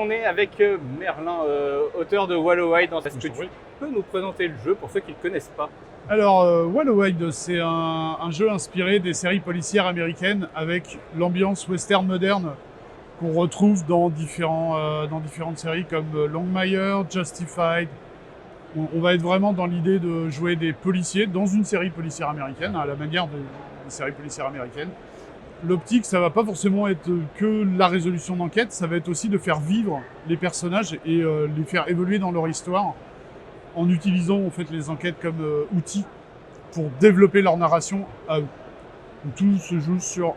on est avec Merlin, auteur de Wallowide. Est-ce que tu peux nous présenter le jeu pour ceux qui ne le connaissent pas? Alors, Wallowide, c'est un jeu inspiré des séries policières américaines avec l'ambiance western moderne qu'on retrouve dans différentes séries comme Longmire, Justified. On va être vraiment dans l'idée de jouer des policiers dans une série policière américaine, à la manière des séries policières américaines. L'optique, ça va pas forcément être que la résolution d'enquête, ça va être aussi de faire vivre les personnages et les faire évoluer dans leur histoire en utilisant en fait les enquêtes comme outils pour développer leur narration à eux. Donc, tout se joue sur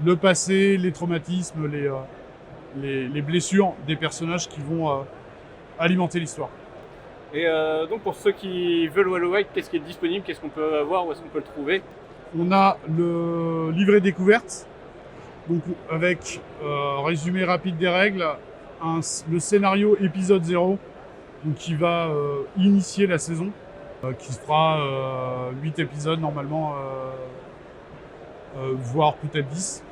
le passé, les traumatismes, les blessures des personnages qui vont alimenter l'histoire. Et donc pour ceux qui veulent Wallowide, qu'est-ce qui est disponible? Qu'est-ce qu'on peut avoir? Où est-ce qu'on peut le trouver? On a le livret découverte, donc avec résumé rapide des règles, le scénario épisode 0, donc qui va initier la saison, qui se fera 8 épisodes normalement, voire peut-être 10,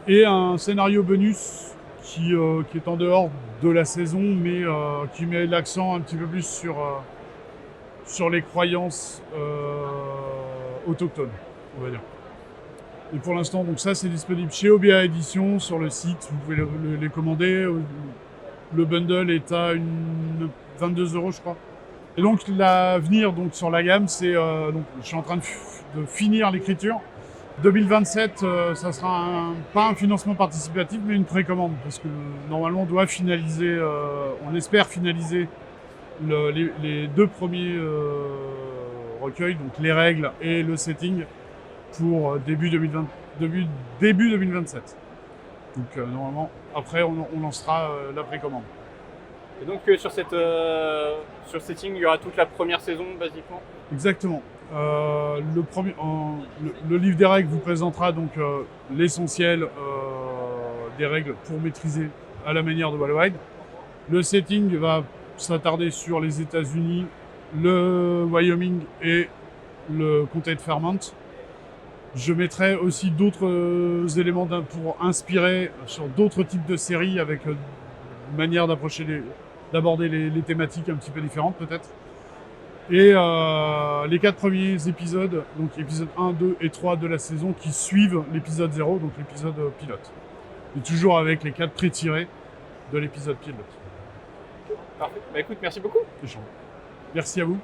et un scénario bonus qui est en dehors de la saison, mais qui met l'accent un petit peu plus sur les croyances autochtones, on va dire. Et pour l'instant, donc ça, c'est disponible chez OBA Édition sur le site. Vous pouvez les commander. Le bundle est à 22 €, je crois. Et donc l'avenir donc sur la gamme, c'est donc je suis en train de finir l'écriture. 2027, ça sera pas un financement participatif, mais une précommande, parce que normalement on doit finaliser, on espère finaliser les deux premiers recueils, donc les règles et le setting, pour début 2027. Donc normalement, après on lancera la précommande. Et donc sur ce setting, il y aura toute la première saison, basiquement? Exactement. Le livre des règles vous présentera donc l'essentiel des règles pour maîtriser à la manière de Wallowide. Le setting va s'attarder sur les États-Unis, le Wyoming et le comté de Fairmont. Je mettrai aussi d'autres éléments pour inspirer sur d'autres types de séries avec une manière d'aborder les thématiques un petit peu différentes peut-être. Et les 4 premiers épisodes, donc épisodes 1, 2 et 3 de la saison qui suivent l'épisode 0, donc l'épisode pilote. Et toujours avec les 4 pré-tirés de l'épisode pilote. Parfait. Bah écoute, merci beaucoup. Merci à vous.